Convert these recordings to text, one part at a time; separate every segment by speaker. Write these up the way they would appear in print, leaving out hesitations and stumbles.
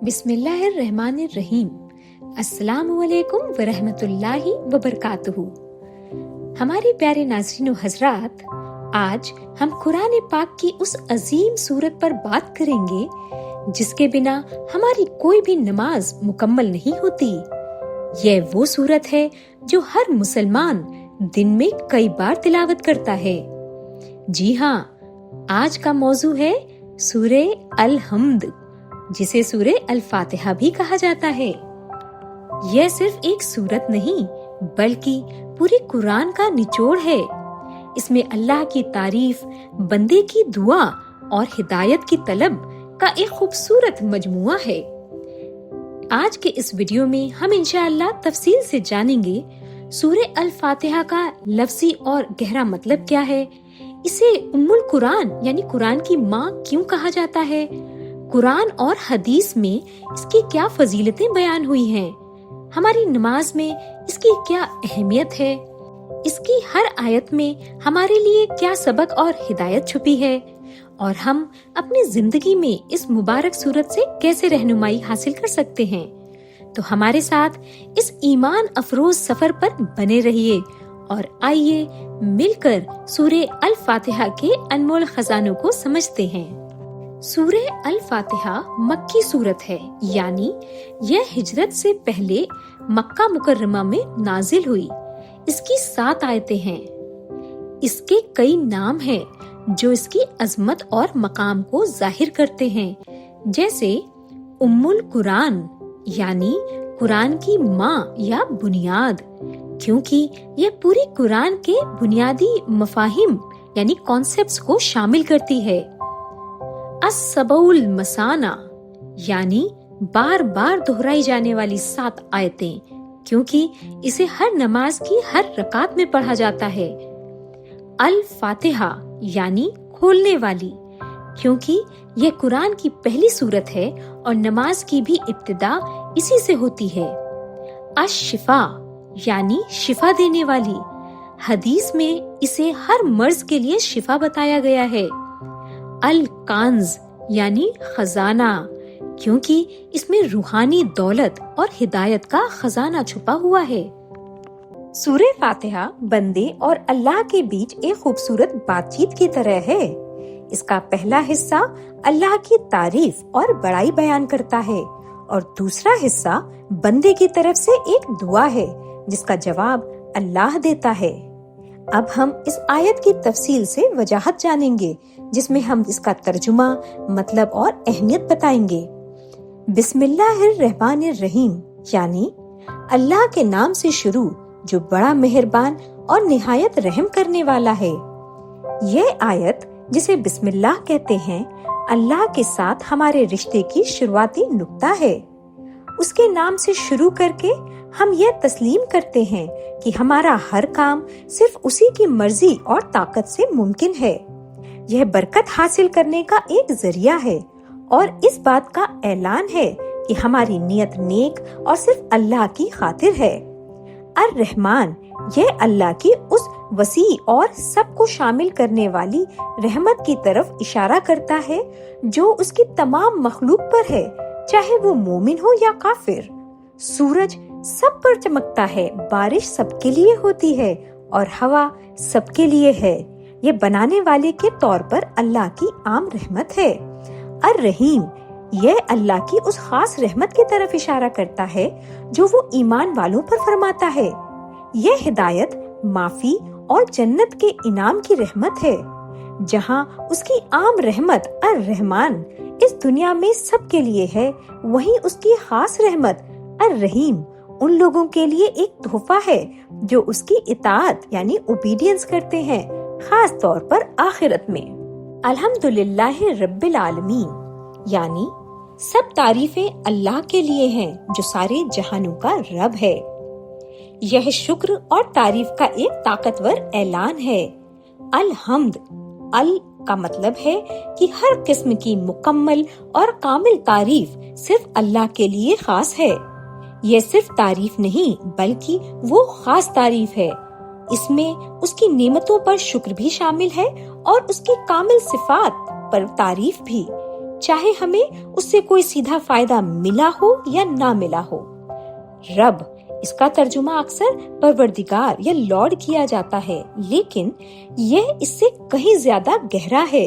Speaker 1: बिस्मिल्लाहिर्रहमानिर्रहीम। अस्सलामुअलैकुम वरहमतुल्लाहि वबरकातुहू। हमारे प्यारे नाज़रीन व हज़रात, आज हम कुरान पाक की उस अजीम सूरत पर बात करेंगे जिसके बिना हमारी कोई भी नमाज मुकम्मल नहीं होती। यह वो सूरत है जो हर मुसलमान दिन में कई बार तिलावत करता है। जी हाँ, आज का मौजू है सूरे अल हम्द, जिसे सूरे अल फातिहा भी कहा जाता है। यह सिर्फ एक सूरत नहीं बल्कि पूरे कुरान का निचोड़ है। इसमें अल्लाह की तारीफ, बंदे की दुआ और हिदायत की तलब का एक खूबसूरत मजमुआ है। आज के इस वीडियो में हम इंशाअल्लाह तफसील से जानेंगे सूरे अल फातिहा का लफ्जी और गहरा मतलब क्या है, इसे उम्मुल कुरान यानी कुरान की माँ क्यों कहा जाता है, कुरान और हदीस में इसकी क्या फजीलतें बयान हुई हैं, हमारी नमाज में इसकी क्या अहमियत है, इसकी हर आयत में हमारे लिए क्या सबक और हिदायत छुपी है, और हम अपनी जिंदगी में इस मुबारक सूरत से कैसे रहनुमाई हासिल कर सकते हैं। तो हमारे साथ इस ईमान अफरोज सफर पर बने रहिए और आइए मिलकर सूरे अल फातिहा के अनमोल खजानों को समझते हैं। सूरे अल फातिहा मक्की सूरत है, यानी यह हिजरत से पहले मक्का मुकर्रमा में नाजिल हुई। इसकी 7 आयतें हैं। इसके कई नाम हैं जो इसकी अजमत और मकाम को जाहिर करते हैं, जैसे उम्मुल कुरान यानी कुरान की माँ या बुनियाद, क्योंकि यह पूरी कुरान के बुनियादी मफाहिम यानी कॉन्सेप्ट्स को शामिल करती है। अस-सबउल मसाना यानी बार बार दोहराई जाने वाली 7 आयतें, क्योंकि इसे हर नमाज की हर रकात में पढ़ा जाता है। अल फातिहा यानी खोलने वाली, क्योंकि यह कुरान की पहली सूरत है और नमाज की भी इब्तिदा इसी से होती है। अश-शिफा यानी शिफा देने वाली, हदीस में इसे हर मर्ज के लिए शिफा बताया गया है। अल कांज यानी खजाना, क्योंकि इसमें रूहानी दौलत और हिदायत का खजाना छुपा हुआ है। सूरे फातिहा बंदे और अल्लाह के बीच एक खूबसूरत बातचीत की तरह है। इसका पहला हिस्सा अल्लाह की तारीफ और बड़ाई बयान करता है और दूसरा हिस्सा बंदे की तरफ से एक दुआ है जिसका जवाब अल्लाह देता है। अब हम इस आयत की तफसील से वजाहत जानेंगे, जिसमें हम इसका तर्जुमा, मतलब और अहमियत बताएंगे। बिस्मिल्लाहिर्रहमानिर्रहीम यानी अल्लाह के नाम से शुरू, जो बड़ा मेहरबान और निहायत रहम करने वाला है। यह आयत, जिसे बिस्मिल्लाह कहते हैं, अल्लाह के साथ हमारे रिश्ते की शुरुआती नुक्ता है। उसके नाम से शुरू करके हम यह तस्लीम करते हैं कि हमारा हर काम सिर्फ उसी की मर्जी और ताकत से मुमकिन है। यह बरकत हासिल करने का एक जरिया है और इस बात का ऐलान है कि हमारी नियत नेक और सिर्फ अल्लाह की खातिर है। अर रहमान, यह अल्लाह की उस वसी और सबको शामिल करने वाली रहमत की तरफ इशारा करता है जो उसकी तमाम मखलूक पर है, चाहे वो मोमिन हो या काफिर। सूरज सब पर चमकता है, बारिश सबके लिए होती है और हवा सबके लिए है। ये बनाने वाले के तौर पर अल्लाह की आम रहमत है। अर रहीम, यह अल्लाह की उस खास रहमत की तरफ इशारा करता है जो वो ईमान वालों पर फरमाता है। यह हिदायत, माफी और जन्नत के इनाम की रहमत है। जहाँ उसकी आम रहमत अर रहमान इस दुनिया में सबके लिए है, वहीं उसकी खास रहमत अर रहीम उन लोगों के लिए एक तोहफा है जो उसकी इताअत यानी ओबीडियंस करते हैं, खास तौर पर आखिरत में। अल्हम्दुलिल्लाहि रब्बिल आलमीन यानी सब तारीफें अल्लाह के लिए हैं जो सारे जहानों का रब है। यह शुक्र और तारीफ का एक ताकतवर ऐलान है। अल हम्द, अल का मतलब है कि हर किस्म की मुकम्मल और कामिल तारीफ सिर्फ अल्लाह के लिए खास है। यह सिर्फ तारीफ नहीं बल्कि वो खास तारीफ है। इसमें उसकी नेमतों पर शुक्र भी शामिल है और उसकी कामिल सिफात पर तारीफ भी, चाहे हमें उससे कोई सीधा फायदा मिला हो या ना मिला हो। रब, इसका तर्जुमा अक्सर परवरदिगार या लॉर्ड किया जाता है, लेकिन यह इससे कहीं ज्यादा गहरा है।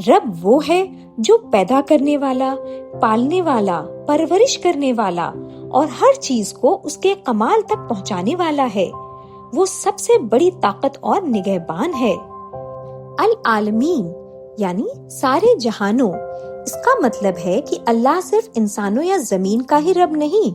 Speaker 1: रब वो है जो पैदा करने वाला, पालने वाला, परवरिश करने वाला और हर चीज को उसके कमाल तक पहुंचाने वाला है। वो सबसे बड़ी ताकत और निगहबान है। अल आलमीन यानी सारे जहानों, इसका मतलब है कि अल्लाह सिर्फ इंसानों या जमीन का ही रब नहीं,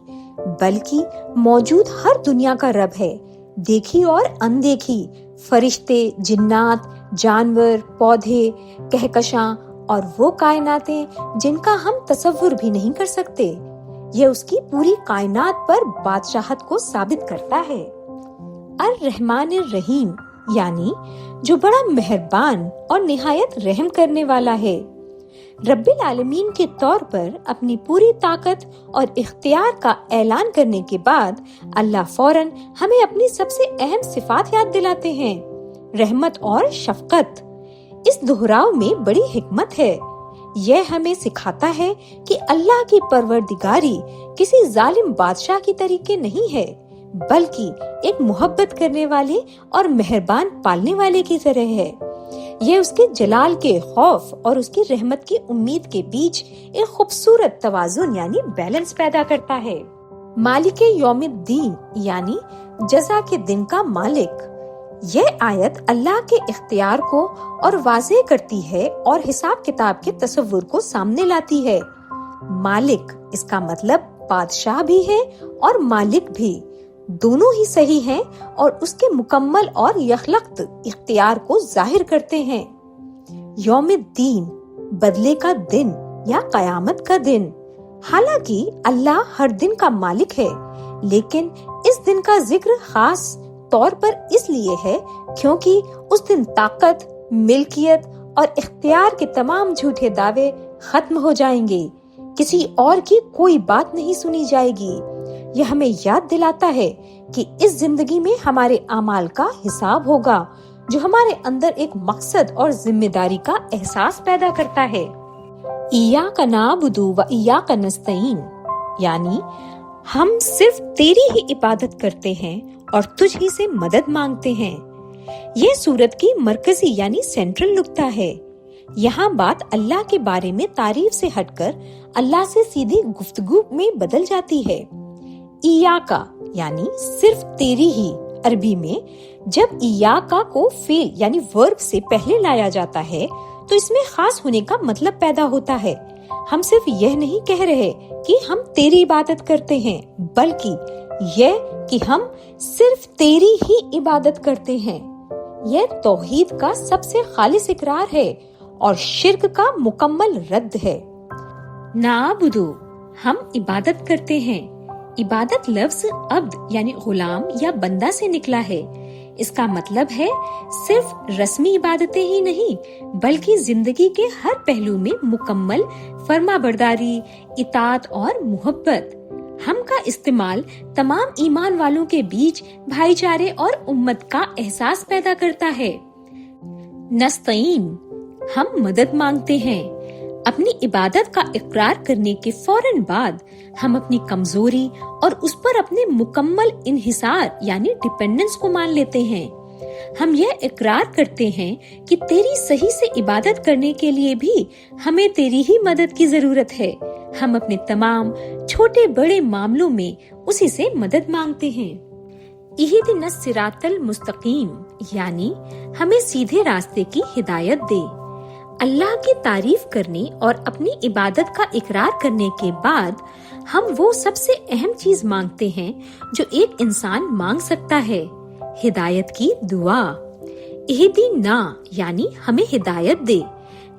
Speaker 1: बल्कि मौजूद हर दुनिया का रब है। देखी और अनदेखी फरिश्ते, जिन्नात, जानवर, पौधे, कहकशां और वो कायनातें जिनका हम तसव्वुर भी नहीं कर सकते। यह उसकी पूरी कायनात पर बादशाहत को साबित करता है। अर-रहमानिर रहीम यानी जो बड़ा मेहरबान और निहायत रहम करने वाला है। रब्बिल आलमीन के तौर पर अपनी पूरी ताकत और इख्तियार का ऐलान करने के बाद अल्लाह फौरन हमें अपनी सबसे अहम सिफात याद दिलाते हैं, रहमत और शफकत। इस दोहराव में बड़ी हिकमत है। यह हमें सिखाता है कि अल्लाह की परवरदिगारी किसी जालिम बादशाह की तरीके नहीं है, बल्कि एक मोहब्बत करने वाले और मेहरबान पालने वाले की तरह है। यह उसके जलाल के खौफ और उसकी रहमत की उम्मीद के बीच एक खूबसूरत तवाजुन यानी बैलेंस पैदा करता है। मालिके यौमिद्दीन यानी जज़ा के दिन का मालिक। यह आयत अल्लाह के इख्तियार को और वाज़ेह करती है और हिसाब किताब के तसव्वुर को सामने लाती है। मालिक, इसका मतलब बादशाह भी है और मालिक भी, दोनों ही सही हैं और उसके मुकम्मल और यखलक्त इख्तियार को जाहिर करते हैं। यौमिद्दीन, बदले का दिन या कयामत का दिन। हालांकि अल्लाह हर दिन का मालिक है, लेकिन इस दिन का जिक्र खास तौर पर इसलिए है क्योंकि उस दिन ताकत, मिल्कियत और इख्तियार के तमाम झूठे दावे खत्म हो जाएंगे। किसी और की कोई बात नहीं सुनी जाएगी। यह हमें याद दिलाता है कि इस जिंदगी में हमारे अमाल का हिसाब होगा, जो हमारे अंदर एक मकसद और जिम्मेदारी का एहसास पैदा करता है। इय्याका नअबुदु व इय्याका नस्तईन यानी हम सिर्फ तेरी ही इबादत करते हैं और तुझ ही से मदद मांगते हैं। ये सूरत की मरकजी यानी सेंट्रल नुक्ता है। यहाँ बात अल्लाह के बारे में तारीफ से हटकर अल्लाह से सीधी गुफ्तगू में बदल जाती है। इय्याका यानी सिर्फ तेरी ही, अरबी में जब इय्याका को फेल यानी वर्ब से पहले लाया जाता है तो इसमें खास होने का मतलब पैदा होता है। हम सिर्फ यह नहीं कह रहे कि हम तेरी इबादत करते हैं, बल्कि यह कि हम सिर्फ तेरी ही इबादत करते हैं। यह तौहीद का सबसे खालिस इकरार है और शिर्क का मुकम्मल रद्द है। नाबुदु, हम इबादत करते हैं। इबादत लफ्ज अब्द यानी गुलाम या बंदा से निकला है। इसका मतलब है सिर्फ रस्मी इबादतें ही नहीं, बल्कि जिंदगी के हर पहलू में मुकम्मल फर्माबरदारी, इताअत और मोहब्बत। हम का इस्तेमाल तमाम ईमान वालों के बीच भाईचारे और उम्मत का एहसास पैदा करता है। नस्तईन, हम मदद मांगते हैं। अपनी इबादत का इकरार करने के फौरन बाद हम अपनी कमजोरी और उस पर अपने मुकम्मल इन्हिसार यानी डिपेंडेंस को मान लेते हैं। हम यह इकरार करते हैं कि तेरी सही से इबादत करने के लिए भी हमें तेरी ही मदद की जरूरत है। हम अपने तमाम छोटे बड़े मामलों में उसी से मदद मांगते हैं। इहदिनस सिरातल मुस्तकीम यानी हमें सीधे रास्ते की हिदायत दे। अल्लाह की तारीफ करने और अपनी इबादत का इकरार करने के बाद हम वो सबसे अहम चीज मांगते हैं जो एक इंसान मांग सकता है, हिदायत की दुआ। इहदिना यानी हमें हिदायत दे।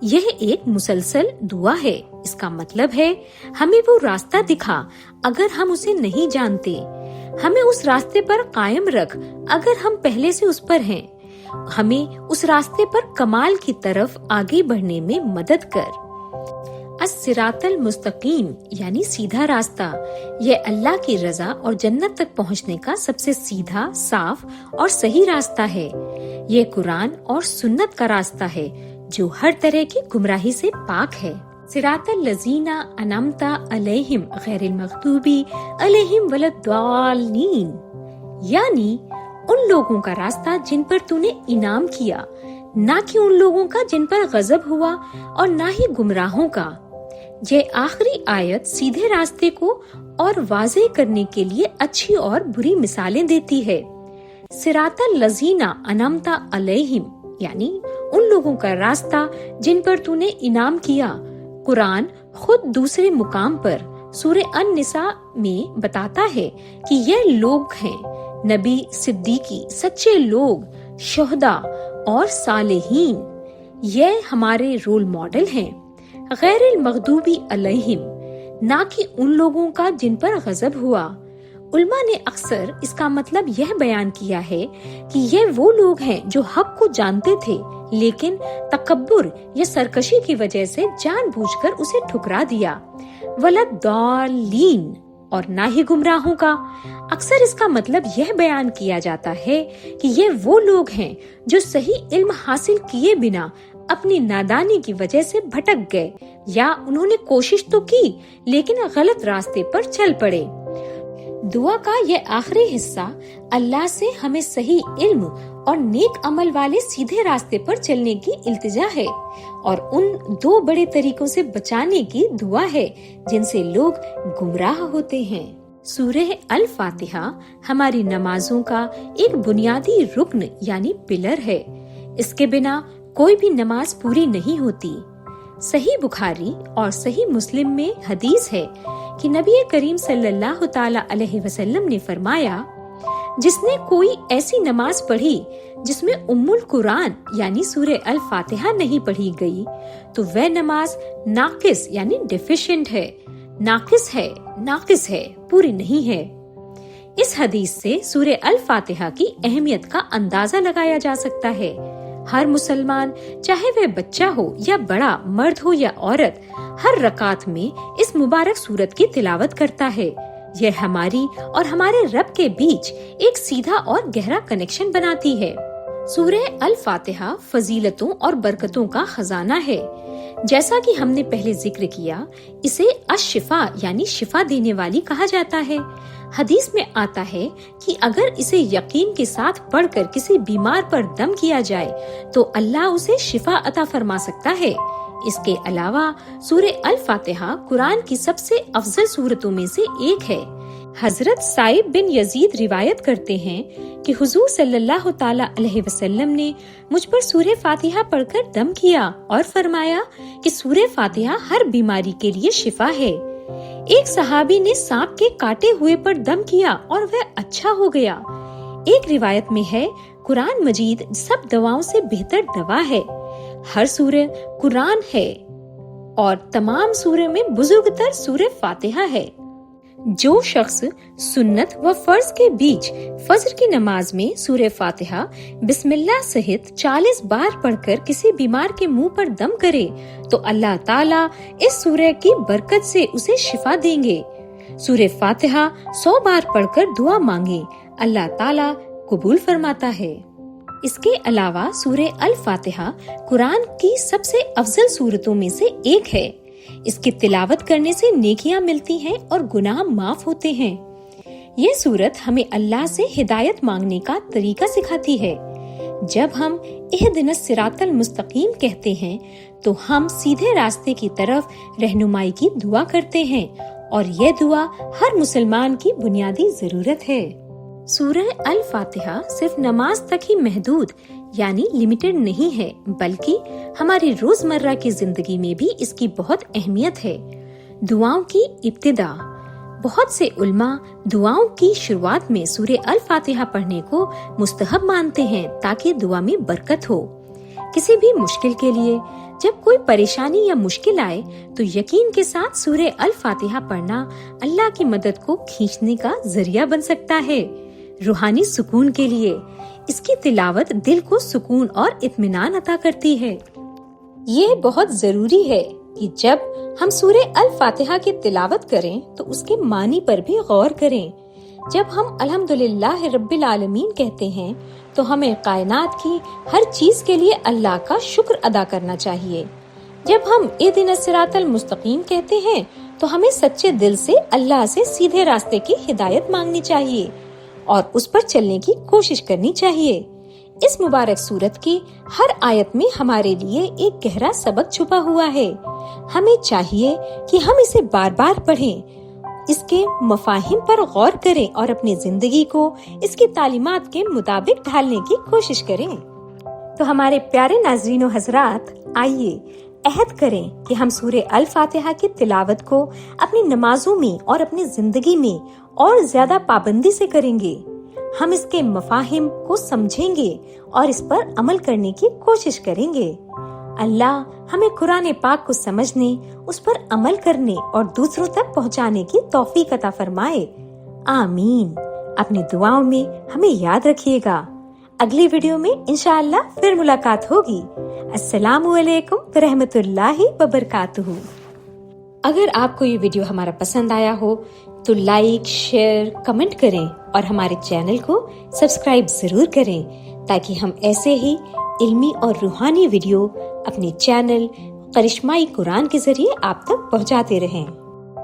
Speaker 1: यह एक मुसलसल दुआ है। इसका मतलब है हमें वो रास्ता दिखा अगर हम उसे नहीं जानते। हमें उस रास्ते पर कायम रख अगर हम पहले से उस पर हैं। हमें उस रास्ते पर कमाल की तरफ आगे बढ़ने में मदद कर। अस-सिरातल मुस्तकीम यानी सीधा रास्ता। यह अल्लाह की रजा और जन्नत तक पहुंचने का सबसे सीधा, साफ और सही रास्ता है। यह कुरान और सुन्नत का रास्ता है जो हर तरह की गुमराही से पाक है। सिरात लजीना अनमता अलैहिम गैरिल मग़दूबी अलैहिम वलद्दालीन, यानी उन लोगों का रास्ता जिन पर तूने इनाम किया, ना कि उन लोगों का जिन पर गजब हुआ, और ना ही गुमराहों का। ये आखिरी आयत सीधे रास्ते को और वाज़ेह करने के लिए अच्छी और बुरी मिसालें देती है। सिरातल लजीना अनमता अलैहिम, यानी उन लोगों का रास्ता जिन पर तूने इनाम किया। कुरान खुद दूसरे मुकाम पर सूरे अन-निसा में बताता है कि यह लोग हैं नबी, सिद्दीकी, सच्चे लोग, शुहदा और सालेहीन। यह हमारे रोल मॉडल हैं। गैरिल मग़दूबी अलैहिम, ना कि उन लोगों का जिन पर गजब हुआ। उल्मा ने अक्सर इसका मतलब यह बयान किया है कि ये वो लोग हैं जो हक को जानते थे, लेकिन तकब्बुर या सरकशी की वजह से जानबूझकर उसे ठुकरा दिया। वलद्दालीन, और ना ही गुमराहों का। अक्सर इसका मतलब यह बयान किया जाता है कि ये वो लोग हैं जो सही इल्म हासिल किए बिना अपनी नादानी की वजह से भटक गए, या उन्होंने कोशिश तो की लेकिन गलत रास्ते पर चल पड़े। दुआ का यह आखिरी हिस्सा अल्लाह से हमें सही इल्म और नेक अमल वाले सीधे रास्ते पर चलने की इल्तिजा है, और उन दो बड़े तरीकों से बचाने की दुआ है जिनसे लोग गुमराह होते हैं। सूरह अल फातिहा हमारी नमाजों का एक बुनियादी रुकन यानी पिलर है। इसके बिना कोई भी नमाज पूरी नहीं होती। सही बुखारी और सही मुस्लिम में हदीस है कि नबी करीम सल्लल्लाहु ताला अलैहि वसल्लम ने फरमाया, जिसने कोई ऐसी नमाज पढ़ी जिसमें उम्मुल कुरान यानी सूरह अल फातिहा नहीं पढ़ी गई, तो वह नमाज नाकिस यानी डेफिशिएंट है, नाकिस है, पूरी नहीं है। इस हदीस से सूरह अल फातिहा की अहमियत का अंदाजा लगाया जा सकता है। हर मुसलमान, चाहे वह बच्चा हो या बड़ा, मर्द हो या औरत, हर रकात में इस मुबारक सूरत की तिलावत करता है। यह हमारी और हमारे रब के बीच एक सीधा और गहरा कनेक्शन बनाती है। सूरह अल फातिहा फजीलतों और बरकतों का खजाना है। जैसा कि हमने पहले जिक्र किया, इसे अश-शिफा यानी शिफा देने वाली कहा जाता है। हदीस में आता है कि अगर इसे यकीन के साथ पढ़कर किसी बीमार पर दम किया जाए तो अल्लाह उसे शिफा अता फरमा सकता है। इसके अलावा सूरह अल फातिहा कुरान की सबसे अफजल सूरतों में से एक है। हजरत साइब बिन यजीद रिवायत करते हैं कि हुजूर सल्लल्लाहु ताला अलैहि वसल्लम ने मुझ पर सूरह फातिहा पढ़कर दम किया और फरमाया कि सूरह फातिहा हर बीमारी के लिए शिफा है। एक सहाबी ने सांप के काटे हुए पर दम किया और वह अच्छा हो गया। एक रिवायत में है, कुरान मजीद सब दवाओं से बेहतर दवा है। हर सूरह कुरान है और तमाम सूरह में बुजुर्गतर सूरह फातिहा है। जो शख्स सुन्नत व फर्ज के बीच फजर की नमाज में सूरह फातिहा बिस्मिल्लाह सहित 40 बार पढ़कर किसी बीमार के मुंह पर दम करे तो अल्लाह ताला इस सूरह की बरकत से उसे शिफा देंगे। सूरह फातिहा 100 बार पढ़कर दुआ मांगे, अल्लाह ताला कबूल फरमाता है। इसके अलावा सूरह अल फातिहा कुरान की सबसे अफजल सूरतों में से एक है। इसकी तिलावत करने से नेकियां मिलती हैं और गुनाह माफ होते हैं। यह सूरत हमें अल्लाह से हिदायत मांगने का तरीका सिखाती है। जब हम इहदिनस सिरातल मुस्तकीम कहते हैं तो हम सीधे रास्ते की तरफ रहनुमाई की दुआ करते हैं, और यह दुआ हर मुसलमान की बुनियादी जरूरत है। सूरह अल फातिहा सिर्फ नमाज तक ही महदूद यानी लिमिटेड नहीं है, बल्कि हमारी रोजमर्रा की जिंदगी में भी इसकी बहुत अहमियत है। दुआओं की इब्तिदा, बहुत से उल्मा दुआओं की शुरुआत में सूरह अल फातिहा पढ़ने को मुस्तहब मानते हैं ताकि दुआ में बरकत हो। किसी भी मुश्किल के लिए जब कोई परेशानी या मुश्किल आए तो यकीन के साथ सूरह अल फातिहा पढ़ना अल्लाह की मदद को खींचने का जरिया बन सकता है। रूहानी सुकून के लिए इसकी तिलावत दिल को सुकून और इत्मीनान अता करती है। ये बहुत जरूरी है कि जब हम सूरह अल फातिहा की तिलावत करें तो उसके मानी पर भी गौर करें। जब हम अल्हम्दुलिल्लाह रब्बिल आलमीन कहते हैं तो हमें कायनात की हर चीज के लिए अल्लाह का शुक्र अदा करना चाहिए। جب ہم اہدنا الصراط المستقیم کہتے ہیں تو ہمیں سچے دل سے اللہ سے سیدھے راستے کی ہدایت مانگنی چاہیے اور اس پر چلنے کی کوشش کرنی چاہیے۔ اس مبارک سورت کی ہر آیت میں ہمارے لیے ایک گہرا سبق چھپا ہوا ہے۔ ہمیں چاہیے کہ ہم اسے بار بار پڑھیں، اس کے مفاہیم پر غور کریں اور اپنی زندگی کو اس کی تعلیمات کے مطابق ڈھالنے کی کوشش کریں۔ تو ہمارے پیارے ناظرین و حضرات، آئیے عہد کریں کہ ہم سورہ الفاتحہ کی تلاوت کو اپنی نمازوں میں اور اپنی زندگی میں اور زیادہ پابندی سے کریں گے۔ ہم اس کے مفاہیم کو سمجھیں گے اور اس پر عمل کرنے کی کوشش کریں گے۔ اللہ ہمیں قرآن پاک کو سمجھنے، اس پر عمل کرنے اور دوسروں تک پہنچانے کی توفیق عطا فرمائے، آمین۔ اپنی دعاؤں میں ہمیں یاد رکھیے گا۔ اگلی ویڈیو میں انشاءاللہ پھر ملاقات ہوگی۔ السلام علیکم ورحمۃ اللہ وبرکاتہ۔ اگر آپ کو یہ ویڈیو ہمارا پسند آیا ہو تو لائک، شیئر، کمنٹ کریں اور ہمارے چینل کو سبسکرائب ضرور کریں تاکہ ہم ایسے ہی علمی اور روحانی ویڈیو اپنے چینل کرشمائی قرآن کے ذریعے آپ تک پہنچاتے رہیں۔